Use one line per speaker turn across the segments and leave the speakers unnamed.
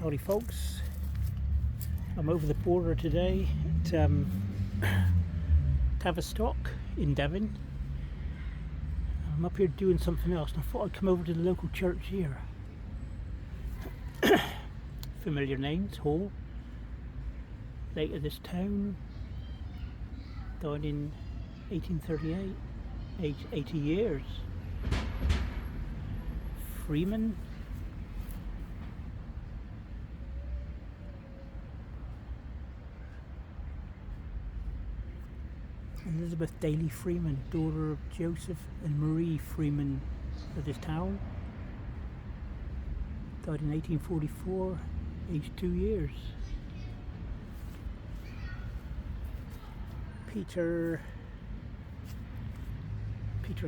Howdy folks, I'm over the border today at Tavistock in Devon. I'm up here doing something else and I thought I'd come over to the local church here. Familiar names, Hall, late of this town, died in 1838, aged 80 years. Freeman, Elizabeth Daly Freeman, daughter of Joseph and Marie Freeman of this town, died in 1844, aged 2 years. Peter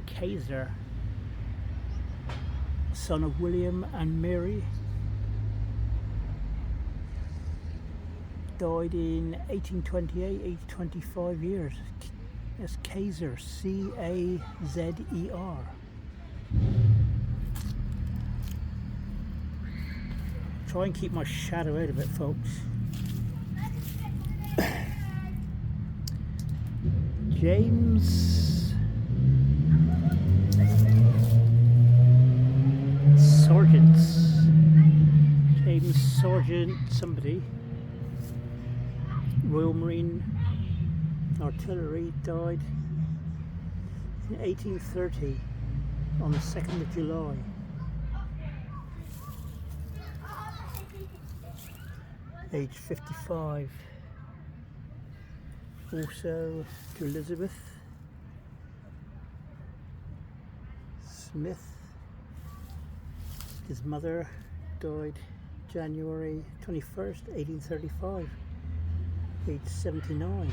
Kaiser, son of William and Mary, died in 1828, aged 25 years. That's Kaiser, C-A-Z-E-R. Try and keep my shadow out of it, folks. James Sergeant somebody, Royal Marine Artillery, died in 1830 on the 2nd of July. Age 55. Also to Elizabeth Smith, his mother, died January 21st, 1835, age 79.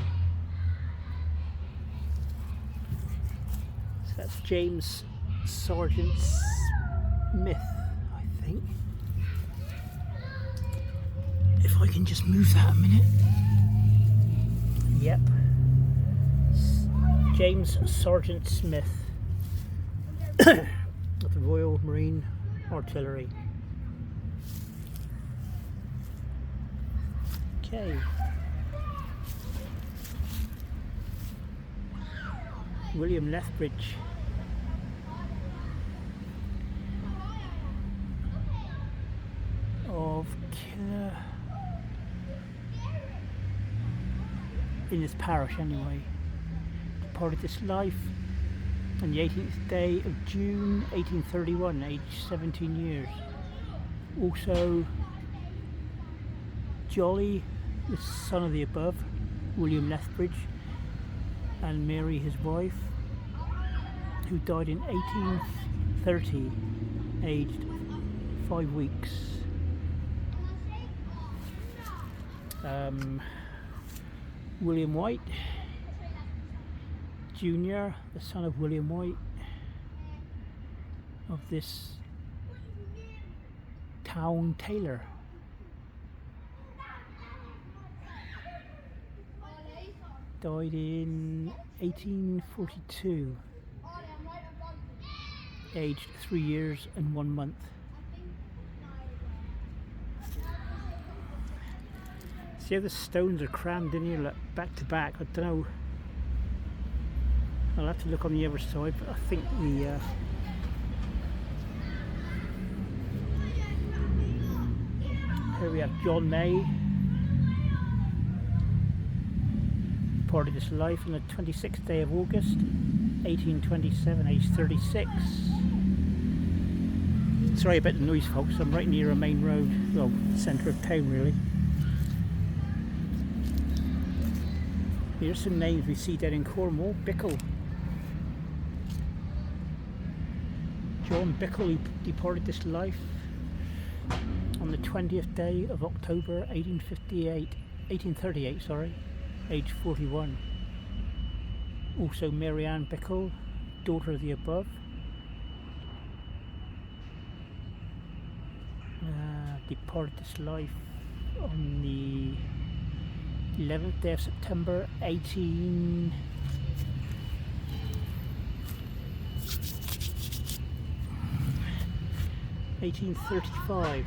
So that's James Sergeant Smith, I think. If I can just move that a minute. Yep. James Sergeant Smith of the Royal Marine Artillery. Okay. William Lethbridge, of in this parish anyway, departed this life on the 18th day of June 1831, aged 17 years. Also Jolly, the son of the above, William Lethbridge, and Mary his wife, who died in 1830, aged 5 weeks. William White Jr., the son of William White, of this town tailor. Died in 1842, aged 3 years and 1 month. See how the stones are crammed in here, like, back to back. I don't know, I'll have to look on the other side, but I think the here we have John May, departed this life on the 26th day of August 1827, aged 36. Sorry about the noise, folks, I'm right near a main road, well, centre of town really. Here's some names we see down in Cornwall. Bickle, John Bickle, he departed this life on the 20th day of October 1838, sorry, age 41. Also Mary Ann Bickle, daughter of the above, departed this life on the 11th day of September 1835.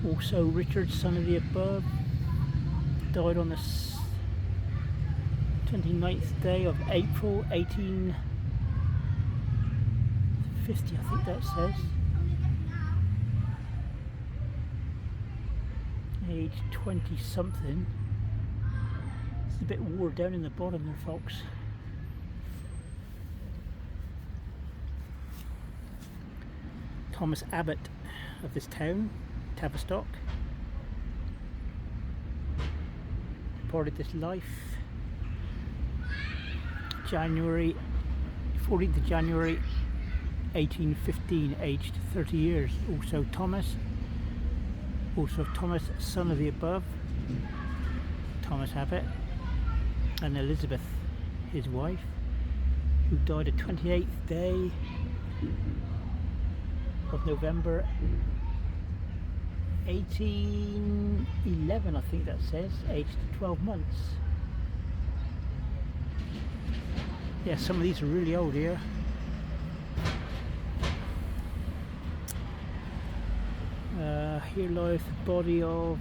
Also Richard, son of the above, died on the 29th day of April 1850, I think that says. Age 20 something. It's a bit wore down in the bottom there, folks. Thomas Abbott of this town, Tavistock, departed this life January 14th of January 1815, aged 30 years. Also Thomas, son of the above, Thomas Abbott, and Elizabeth, his wife, who died the 28th day of November 1811, I think that says, aged 12 months. Yeah, some of these are really old here. Here lies the body of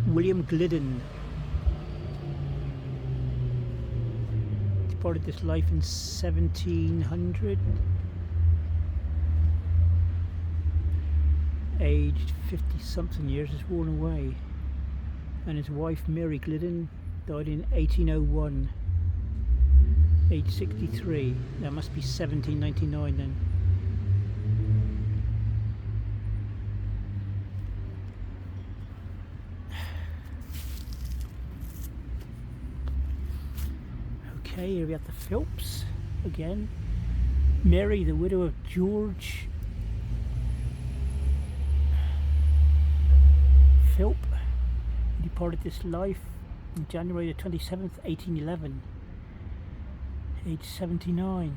William Glidden. Departed this life in 1700, aged 50 something years, has worn away, and his wife Mary Glidden died in 1801, age 63. That must be 1799 then. Okay, here we have the Philps again. Mary, the widow of George Philp, departed this life on January the 27th, 1811, age 79.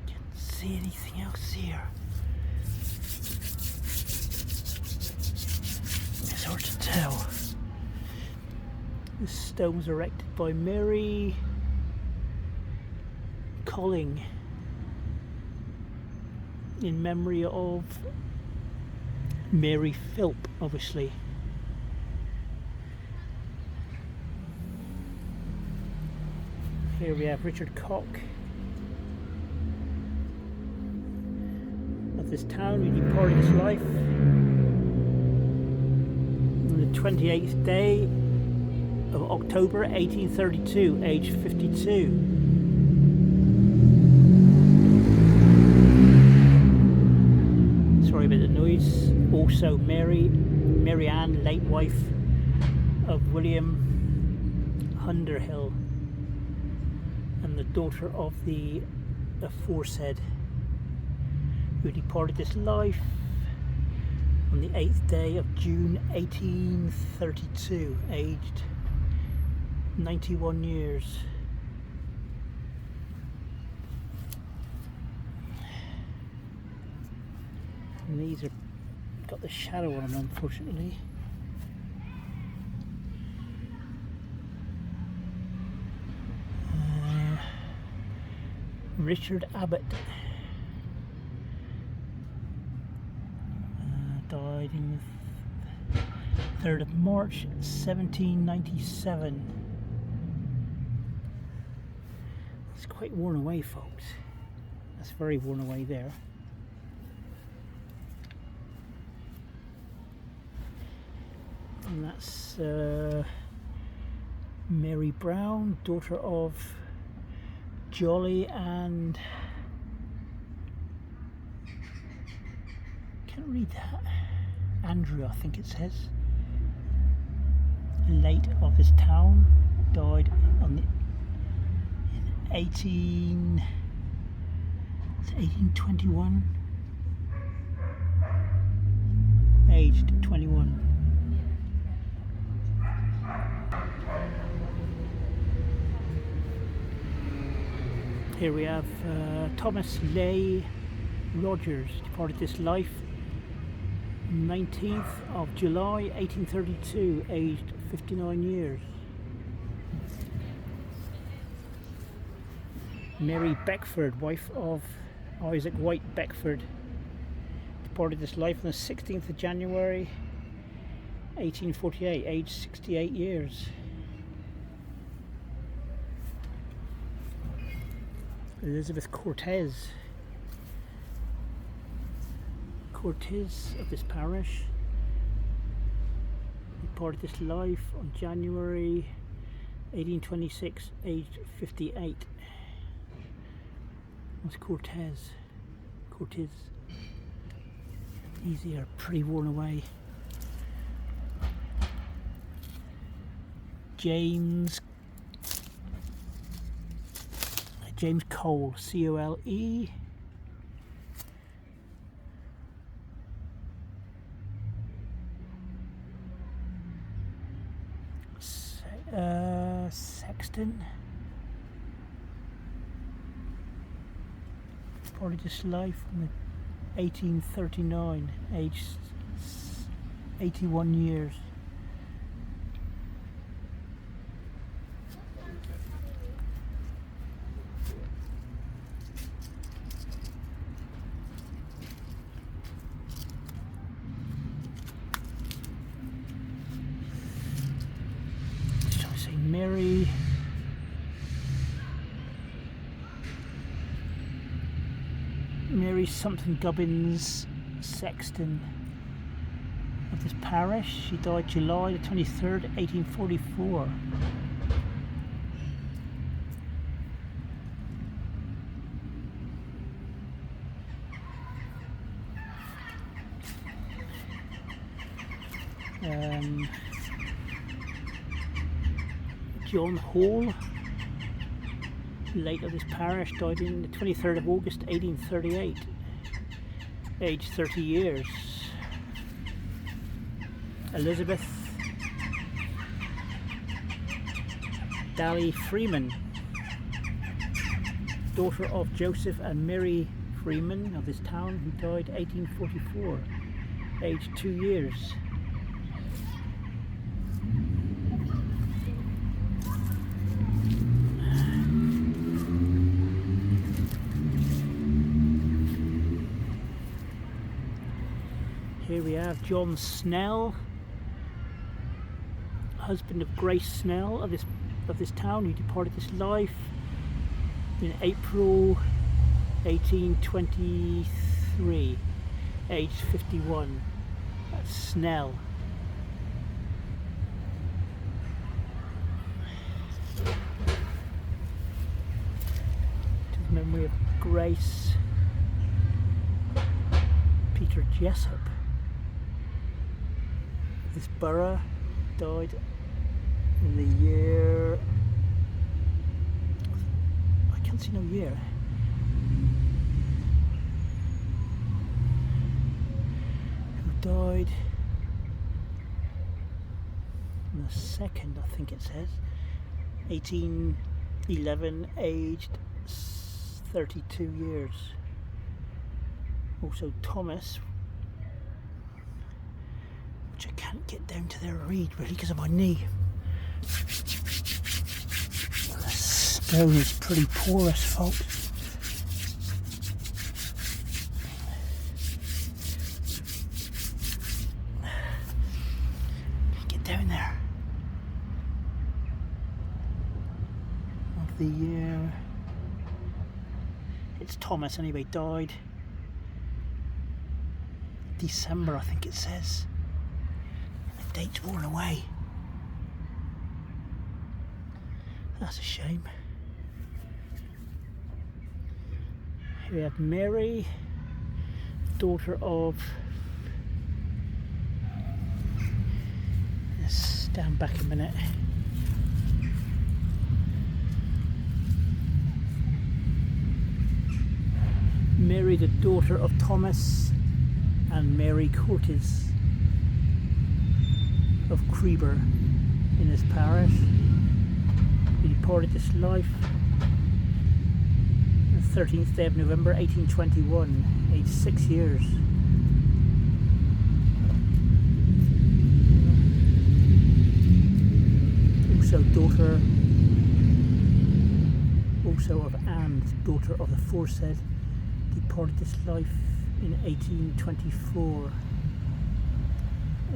Can't see anything else here. It's hard to tell. This stone was erected by Mary Colling in memory of Mary Philp, obviously. Here we have Richard Cock of this town, who departed this life on the 28th day of October 1832, age 52. Sorry about the noise. Also Mary Ann, late wife of William Underhill, and the daughter of the aforesaid, who departed this life on the 8th day of June 1832, aged 91 years. And these are got the shadow on them, unfortunately. Richard Abbott died in the 3rd of March 1797. It's quite worn away, folks. That's very worn away there. And that's Mary Brown, daughter of Jolly and can't read that. Andrew, I think it says. Late of this town, died on the 1821, aged 21. Here we have Thomas Leigh Rogers, departed this life 19th of July 1832, aged 59 years. Mary Beckford, wife of Isaac White Beckford, departed this life on the 16th of January 1848, aged 68 years. Elizabeth Cortez of this parish, departed this life on January 1826, aged 58. What's Cortez? These are pretty worn away. James Cole, C-O-L-E. Sexton. Departed this life in 1839, aged 81 years. Mary something Gubbins Sexton of this parish. She died July the 23rd, 1844. John Hall, late of this parish, died in the 23rd of August 1838, aged 30 years. Elizabeth Daly Freeman, daughter of Joseph and Mary Freeman of this town, who died 1844, aged 2 years. Here we have John Snell, husband of Grace Snell of this town, who departed this life in April 1823, aged 51. That's Snell. To the memory of Grace Peter Jessup. This borough died in the year, I can't see no year, who died on the 2nd, I think it says, 1811, aged 32 years. Also Thomas, which I can't get down to there to read really because of my knee. The stone is pretty porous, folks. Can't get down there. Of the year, it's Thomas anyway, died December, I think it says. Date's worn away. That's a shame. Here we have Mary, daughter of, let's stand back a minute. Mary, the daughter of Thomas and Mary Cortez of Creeber in this parish. He departed this life 13th day of November 1821, aged 6 years. Also of Anne, daughter of the aforesaid, departed this life in 1824,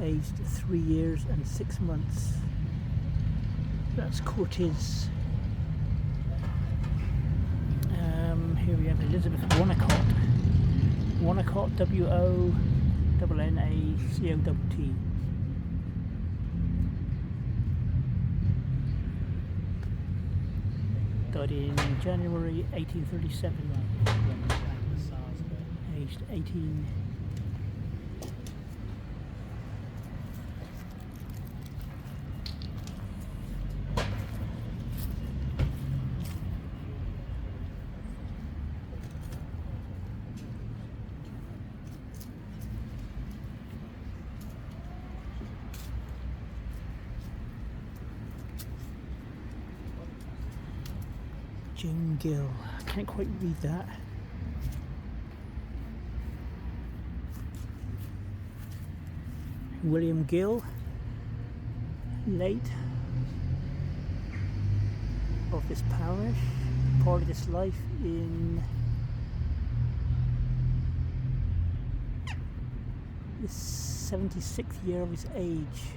aged 3 years and 6 months. That's Cortez. Here we have Elizabeth Wonnacott. Wonnacott, W-O-N-N-A-C-O-T-T. Died in January 1837, aged 18. Joan Gill. I can't quite read that. William Gill, late of this parish, parted his life in the 76th year of his age.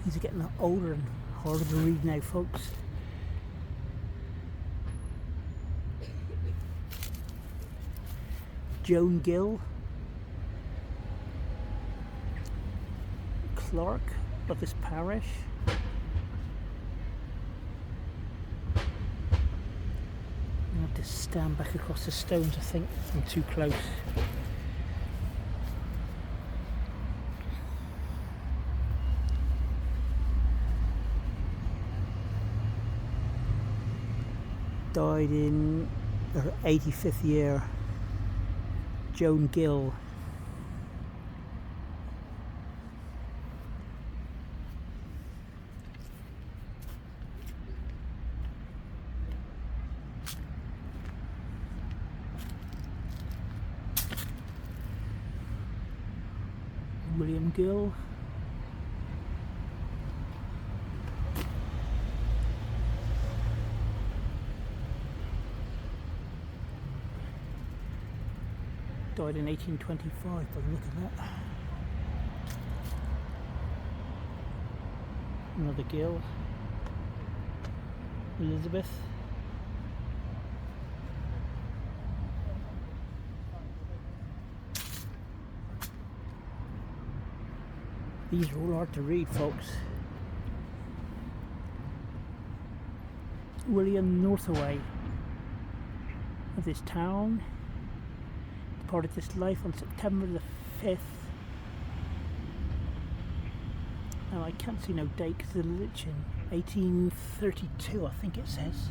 These are getting older and harder to read now, folks. Joan Gill, clerk of this parish. I have to stand back across the stones, I think. I'm too close. Died in her 85th year. Joan Gill. William Gill. Died in 1825 by the look of that. Another Gill. Elizabeth. These are all hard to read, folks. William Northaway of this town departed this life on September the 5th. Now I can't see no date because of the lichen. 1832 I think it says.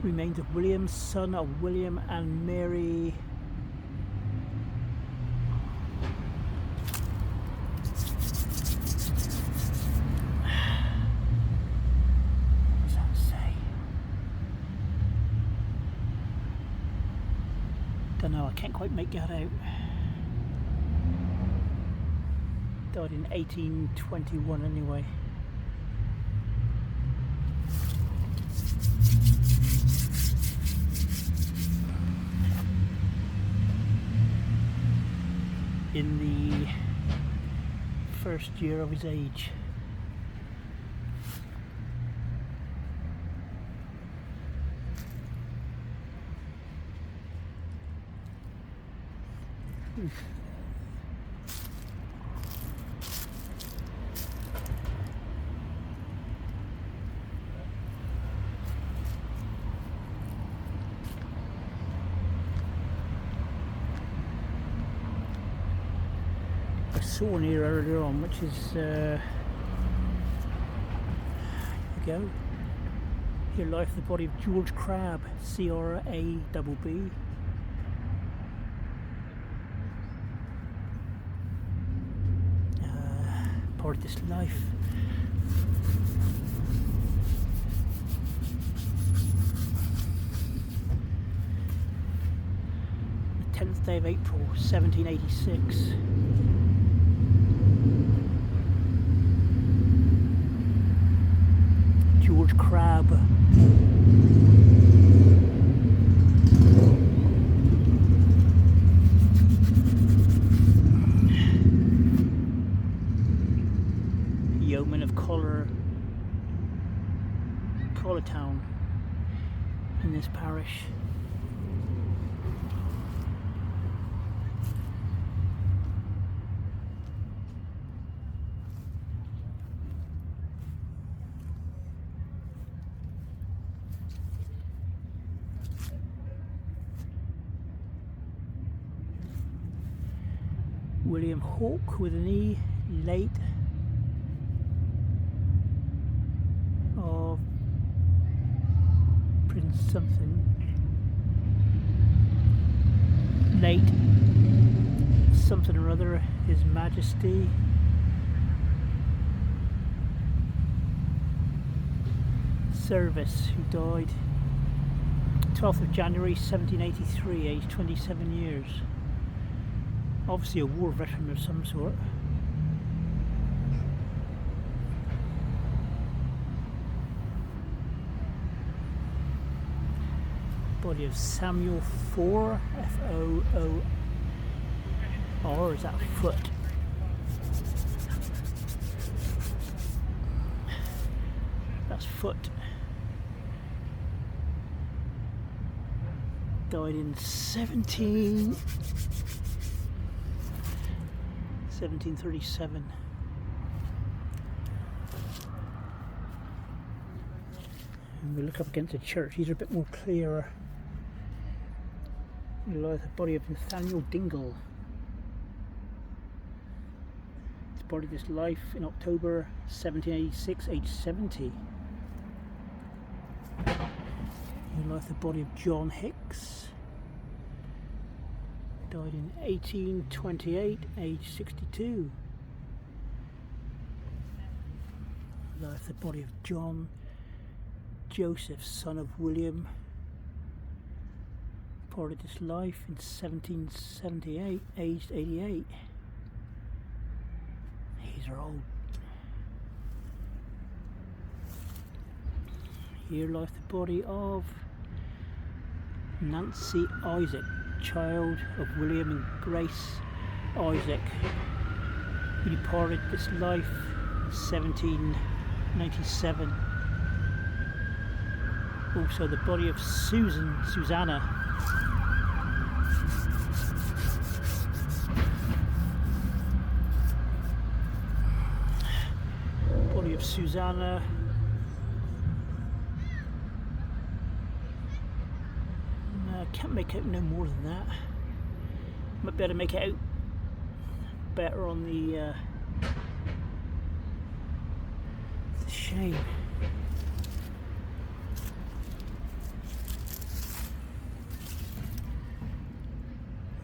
Remains of William, son of William and Mary don't know, I can't quite make that out. Died in 1821 anyway. In the first year of his age. I saw one here earlier on, which is here we go. Here lies the body of George Crabbe, C-R-A-B-B. departed this life. The 10th day of April, 1786. George Crabbe. Yeoman of Collartown in this parish. William Hawke with an E, late of Prince something, late something or other, His Majesty. Service, who died 12th of January 1783, aged 27 years. Obviously a war veteran of some sort. Body of Samuel Foor, F-O-O-R, is that foot? That's foot. Died in 1737. And we look up against the church, these are a bit more clearer. We look at the body of Nathaniel Dingle. His body this life in October 1786, age 70. We look at the body of John Hicks. Died in 1828, age 62. Life, the body of John Joseph, son of William, departed this life in 1778, aged 88. These are old. Here lies the body of Nancy Isaac, child of William and Grace Isaac, who departed this life in 1797. Also the body of Susanna. Body of Susanna. Can't make out no more than that. Might be able to make it out better on the shame.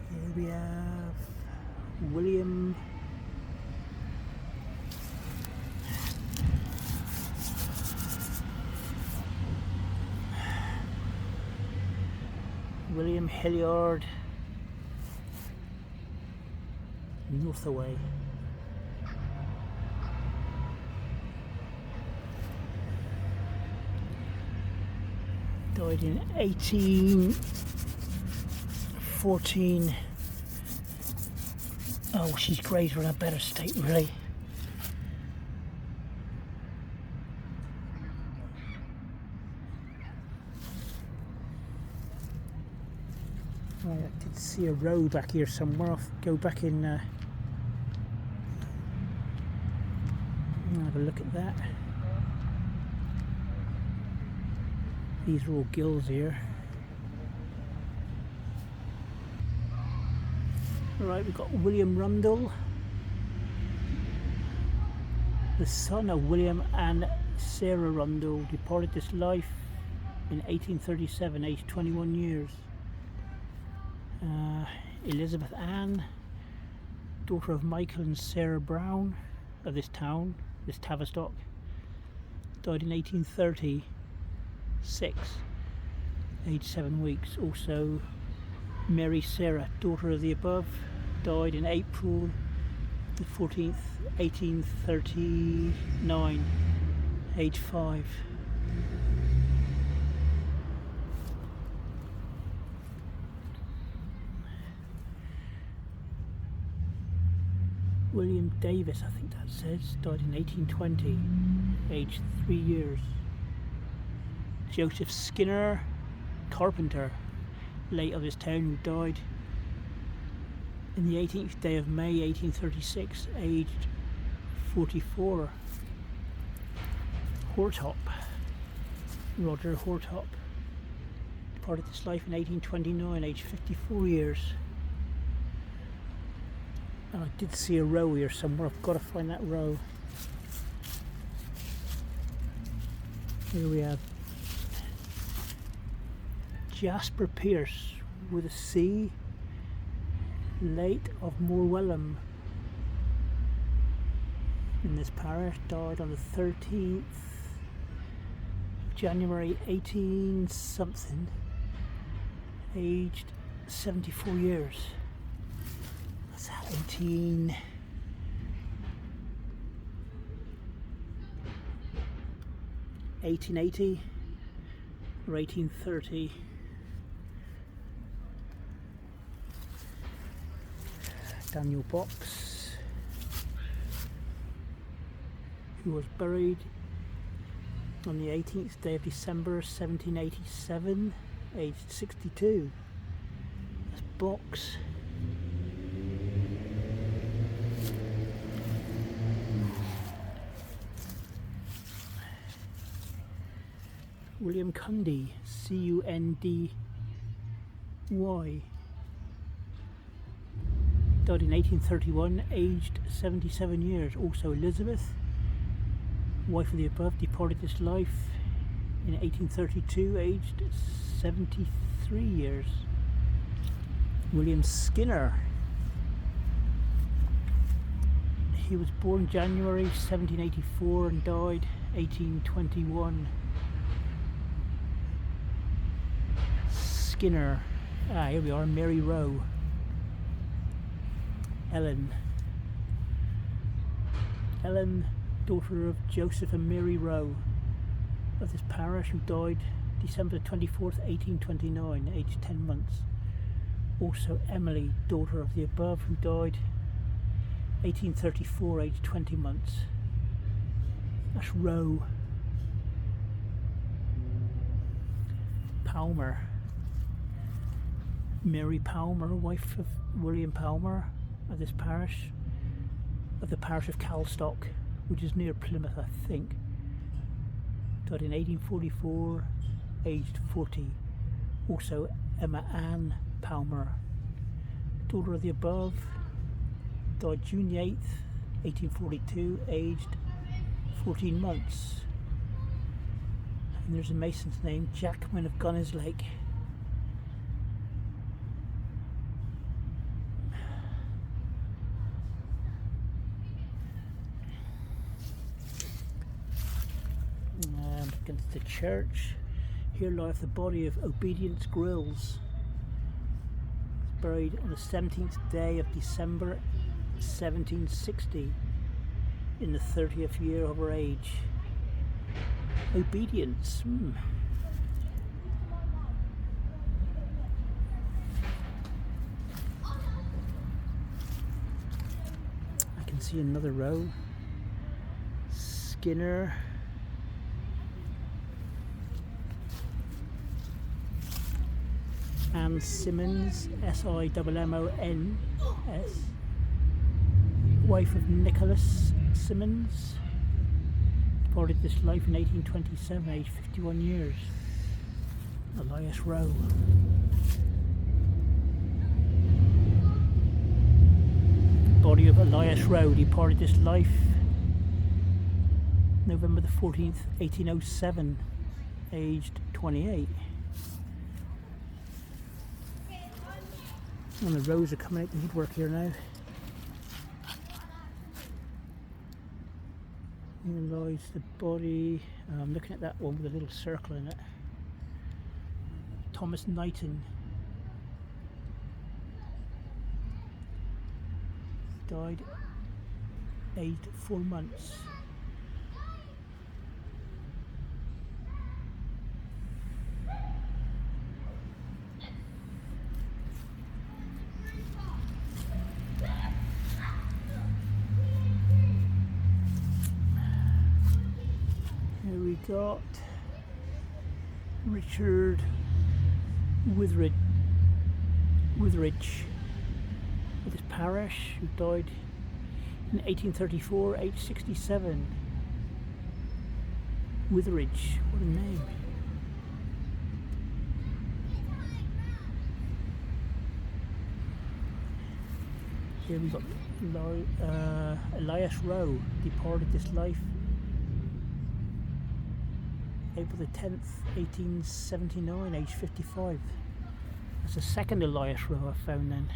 Here we have William Hilliard, Northaway. Died in 1814. Oh, she's great, we're in a better state, really. I did see a road back here somewhere. I'll go back in and have a look at that. These are all gills here. Alright, we've got William Rundle, the son of William and Sarah Rundle, departed this life in 1837, aged 21 years. Elizabeth Ann, daughter of Michael and Sarah Brown, of this town, this Tavistock. Died in 1836, aged 7 weeks. Also Mary Sarah, daughter of the above, died in April the 14th, 1839, age 5. William Davis, I think that says, died in 1820, aged 3 years. Joseph Skinner, carpenter, late of his town, who died in the 18th day of May 1836, aged 44. Hortop, Roger Hortop, departed this life in 1829, aged 54 years. And I did see a row here somewhere. I've got to find that row. Here we have Jasper Pierce with a C, late of Morwellham in this parish, died on the 13th of January 18 something, aged 74 years. 1880 or 1830. Daniel Box, who was buried on the 18th day of December 1787, aged 62. That's Box. William Cundy, Cundy, died in 1831, aged 77 years. Also Elizabeth, wife of the above, departed this life in 1832, aged 73 years. William Skinner, he was born January 1784 and died 1821. Skinner, here we are, Mary Rowe. Ellen, daughter of Joseph and Mary Rowe of this parish, who died December 24th, 1829, aged 10 months. Also Emily, daughter of the above, who died 1834, aged 20 months. That's Rowe. Palmer, Mary Palmer, wife of William Palmer of this parish, of the parish of Tavistock, which is near Plymouth, I think. Died in 1844, aged 40. Also Emma Ann Palmer, daughter of the above, died June 8th, 1842, aged 14 months. And there's a mason's name, Jackman of Gunners Lake. Against the church, here lieth the body of Obedience Grills, buried on the 17th day of December 1760, in the 30th year of her age. Obedience. I can see another row. Skinner. Anne Simmons, Simmons, wife of Nicholas Simmons, departed this life in 1827, aged 51 years. Elias Rowe. Body of Elias Rowe, departed this life November the 14th, 1807, aged 28. And the rows are coming out the woodwork here now. Here lies the body. I'm looking at that one with a little circle in it. Thomas Knighton. Died aged 4 months. Here we got Richard Witheridge with his parish, who died in 1834, age 67. Witheridge, what a name. Here we got Elias Rowe, departed this life April the 10th, 1879, age 55. That's the second Elias Rowe I found then.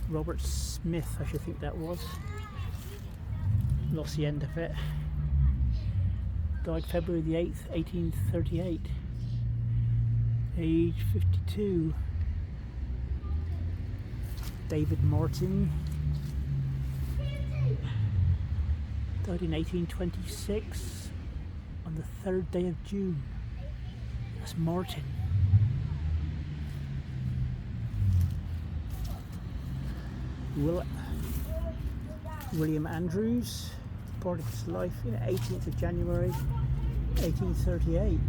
Robert Smith, I should think that was. Lost the end of it. Died February the 8th, 1838. Age 52. David Martin. Died in 1826 on the 3rd day of June. That's Martin. William Andrews departed his life in 18th of January 1838,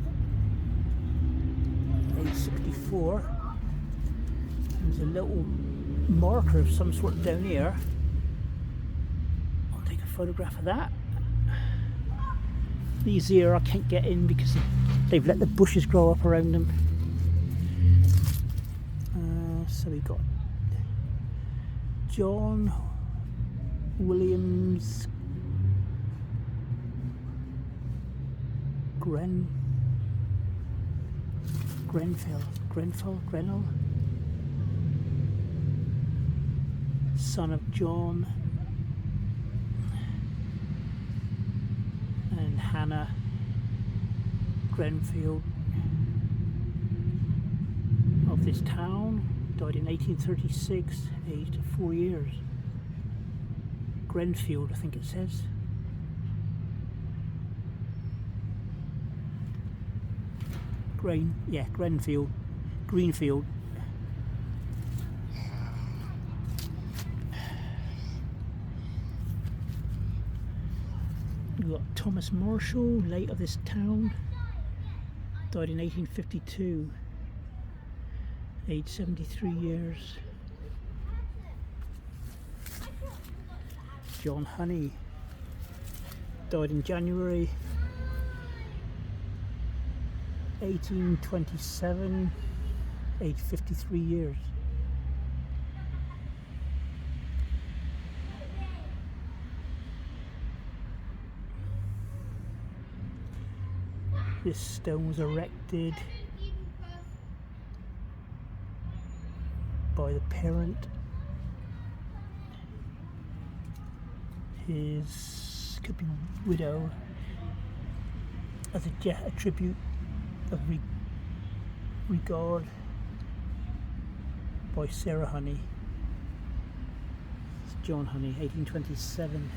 age 64. There's a little marker of some sort down here. I'll take a photograph of that. These here I can't get in because they've let the bushes grow up around them. So we got John Williams Grenfell, son of John and Hannah Grenfell of this town. Died in 1836, aged 4 years. Grenfield, I think it says. Greenfield. We've got Thomas Marshall, late of this town. Died in 1852. Age 73 years. John Honey died in January 1827, age 53 years. This stone was erected by the parent, his could be widow, as a tribute of regard by Sarah Honey. It's John Honey, 1827.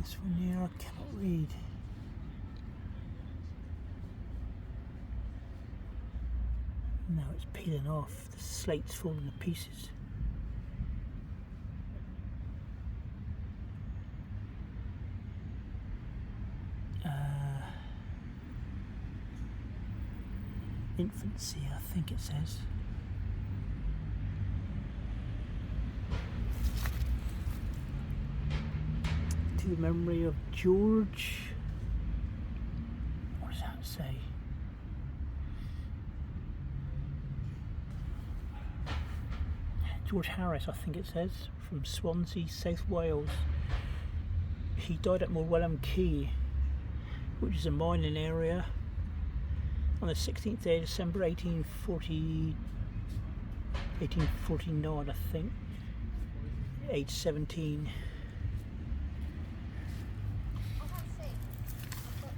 This one here I cannot read. Now it's peeling off, the slate's falling to pieces. Infancy, I think it says. To the memory of George. What does that say? George Harris, I think it says, from Swansea, South Wales. He died at Morwellham Quay, which is a mining area, on the 16th day of December 1840, 1849, I think, age 17.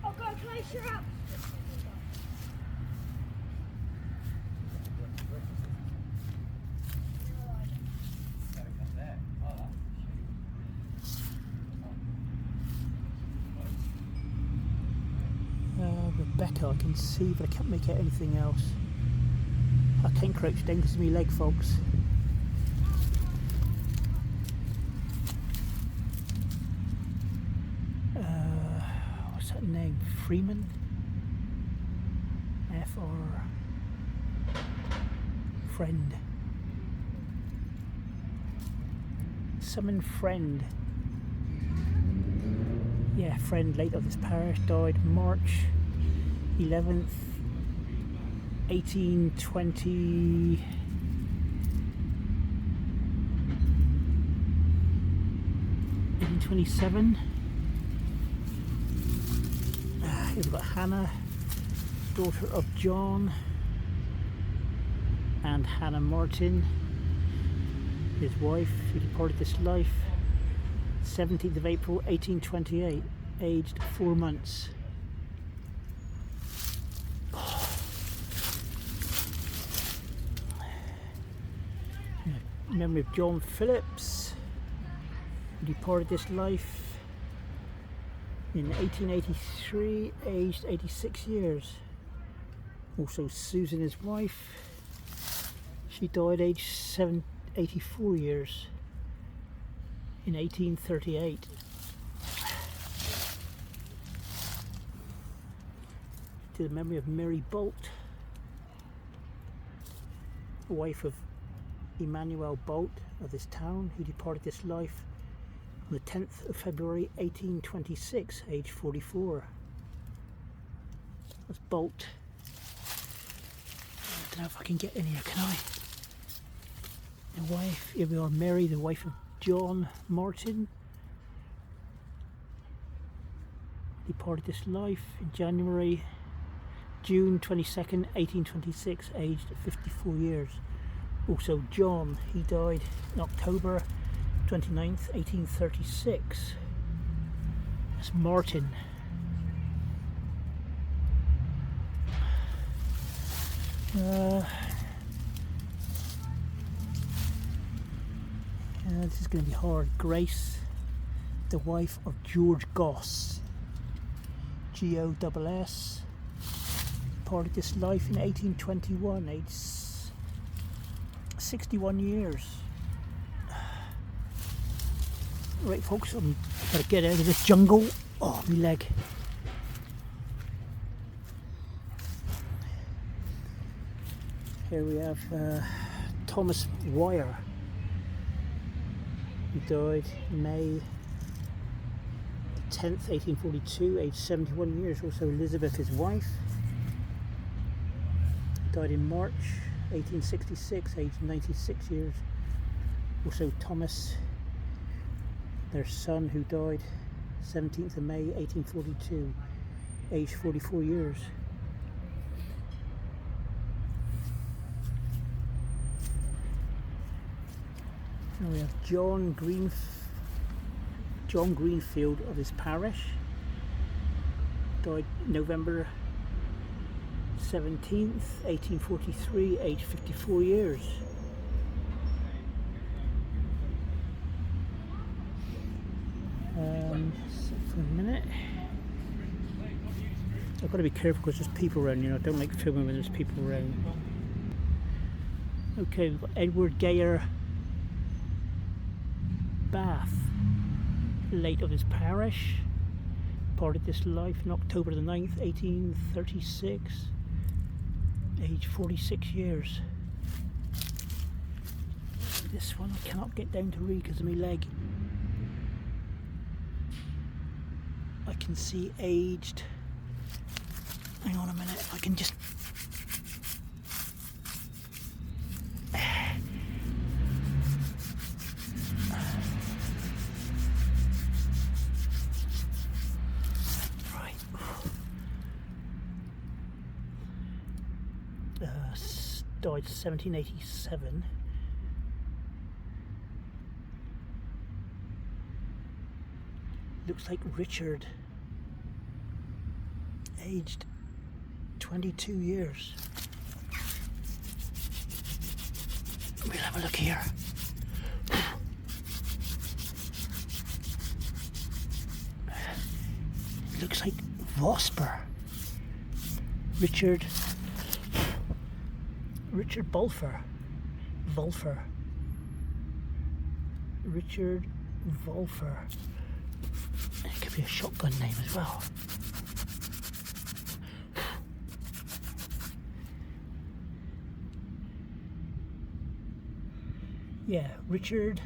Oh God, close your up.
Rebecca I can see, but I can't make out anything else. I can't crouch down because of my leg, folks. What's that name? Freeman? F-R... Friend. Summon Friend. Yeah, Friend, late of this parish, died March 11th, 1820. 1827. Here we've got Hannah, daughter of John and Hannah Martin, his wife, who departed this life 17th of April 1828, aged 4 months. In memory of John Phillips, who departed this life in 1883, aged 86 years. Also Susan, his wife, she died aged 84 years in 1838. To the memory of Mary Bolt, wife of Emmanuel Bolt of this town, who departed this life on the 10th of February 1826, age 44. That's Bolt. I don't know if I can get in here, can I? The wife, here we are, Mary, the wife of John Martin, departed this life in June 22nd, 1826, aged 54 years. Also John, he died in October 29th, 1836. That's Martin. This is going to be hard. Grace, the wife of George Goss, G-O-S-S, departed this life in 1821, aged 61 years. Right, folks, I'm going to get out of this jungle. Oh, my leg. Here we have Thomas Wire, who died May 10th, 1842, aged 71 years. Also Elizabeth, his wife, died in March 1866, aged 96 years. Also Thomas, their son, who died 17th of May 1842, aged 44 years. And we have John Greenfield of his parish, died November 17th, 1843, aged 54 years. For a minute, I've got to be careful because there's people around, you know, I don't like filming when there's people around. Okay, we've got Edward Gayer Bath, late of his parish, departed this life in October the 9th, 1836, age 46 years. This one I cannot get down to read because of my leg. I can see aged, hang on a minute, I can just, right, died 1787, Looks like Richard, aged 22 years. We'll have a look here. Looks like Vosper. Richard Bulfer. Richard Wolfer. It could be a shotgun name as well. Yeah, Richard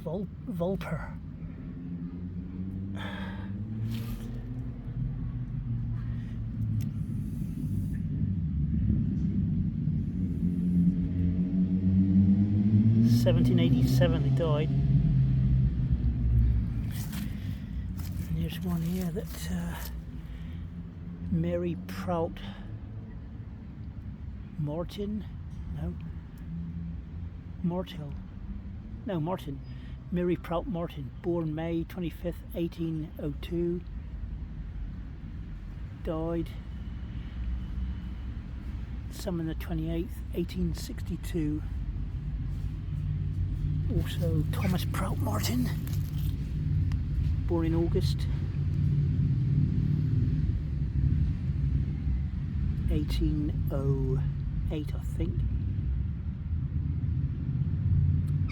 Volper. (1787) they died. And there's one here that Mary Prout Martin. Martin. Mary Prout Martin, born May 25th, 1802. Died summer the 28th, 1862. Also Thomas Prout Martin, born in August 1808, I think.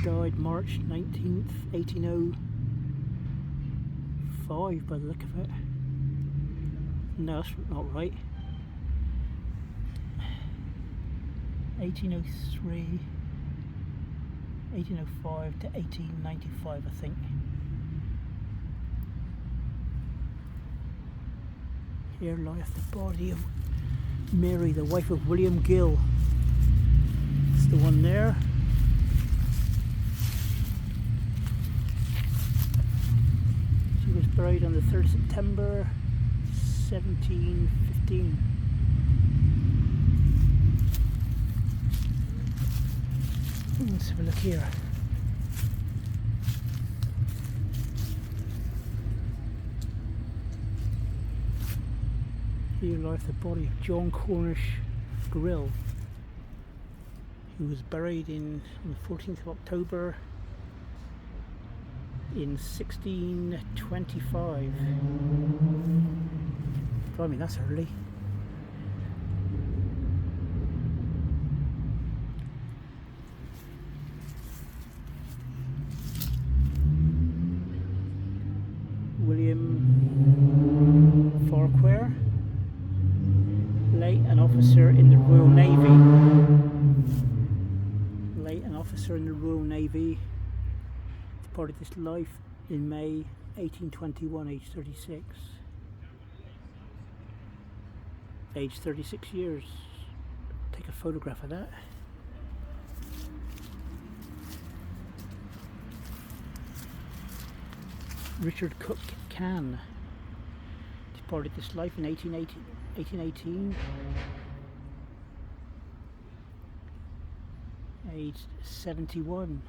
Died March 19th, 1805 by the look of it. No, that's not right. 1803, 1805 to 1895, I think. Here lieth the body of Mary, the wife of William Gill. It's the one there. She was buried on the 3rd of September 1715. Let's have a look here. Here lies the body of John Cornish Grill, who was buried on the 14th of October in 1625. Blimey, that's early. William Farquhar, late an officer in the Royal Navy. Departed this life in May 1821, age 36. Age 36 years. Take a photograph of that. Richard Cook Can departed this life in 1818, aged 71.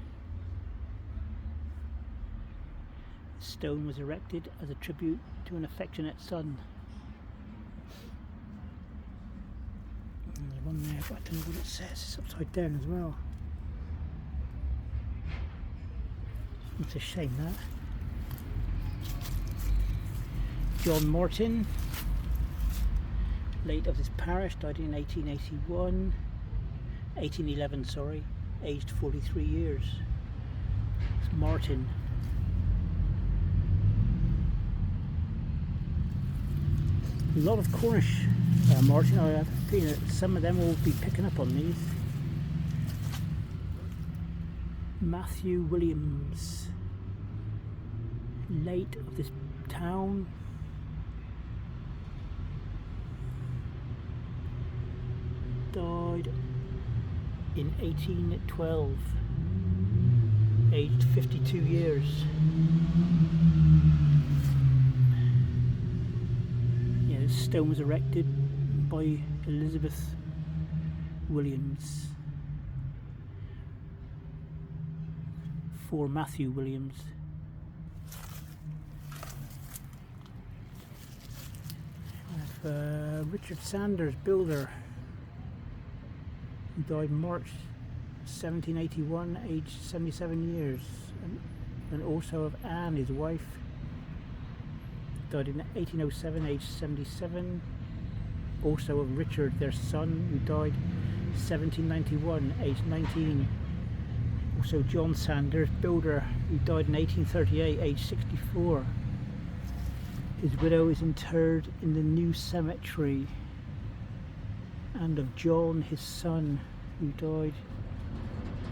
A stone was erected as a tribute to an affectionate son. And there's one there, but I don't know what it says. It's upside down as well. It's a shame that. John Morton, late of this parish, died in 1811, sorry, aged 43 years. It's Martin. A lot of Cornish Martin. I have a feeling that some of them will be picking up on these. Matthew Williams, late of this town. Died in 1812, aged 52 years. Yeah, this stone was erected by Elizabeth Williams for Matthew Williams. Richard Sanders, builder, who died March 1781, aged 77 years, and also of Anne, his wife, died in 1807, aged 77. Also of Richard, their son, who died 1791, aged 19. Also John Sanders, builder, who died in 1838, aged 64. His widow is interred in the new cemetery. And of John, his son, who died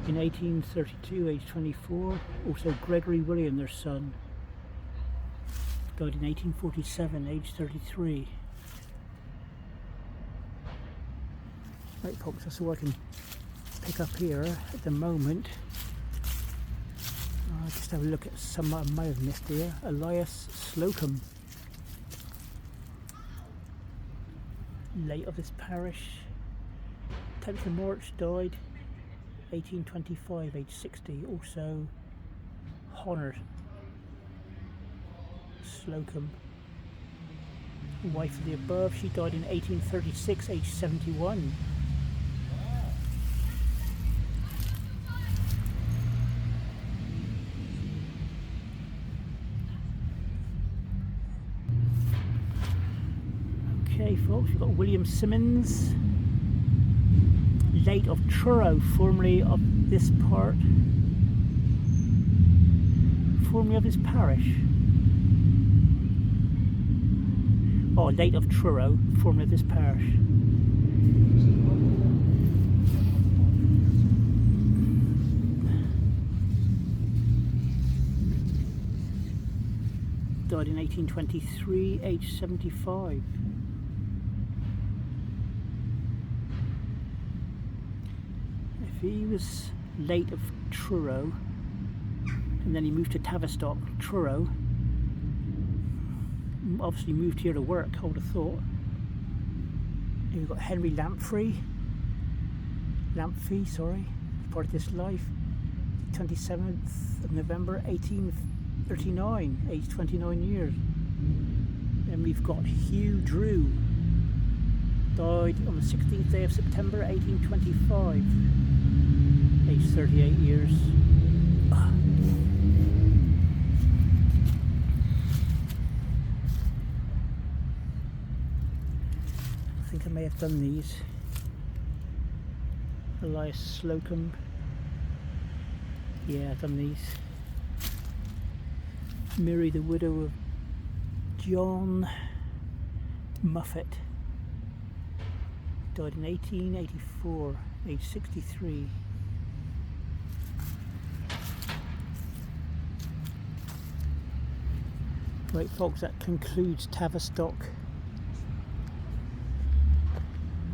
in 1832, aged 24. Also Gregory William, their son, died in 1847, aged 33. Right folks, that's all I can pick up here at the moment. I'll just have a look at some I might have missed here. Elias Slocum, late of this parish. 10th of March, died 1825, age 60. Also Honor Slocum, wife of the above. She died in 1836, age 71. Okay folks, we've got William Simmons, late of Truro, formerly of this part, formerly of this parish. Oh, late of Truro, formerly of this parish. Died in 1823, aged 75. If he was late of Truro, and then he moved to Tavistock, Truro, obviously moved here to work, I would have thought. Here we've got Henry Lamphy, part of this life, 27th of November 1839, aged 29 years. Then we've got Hugh Drew, died on the 16th day of September 1825, aged 38 years. I think I may have done these. Elias Slocum. Yeah, I've done these. Mary, the widow of John Muffet, died in 1884, age 63. Right folks, that concludes Tavistock.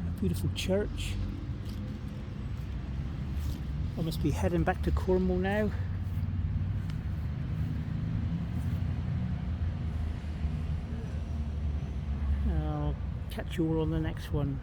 A beautiful church. I must be heading back to Cornwall now. I'll catch you all on the next one.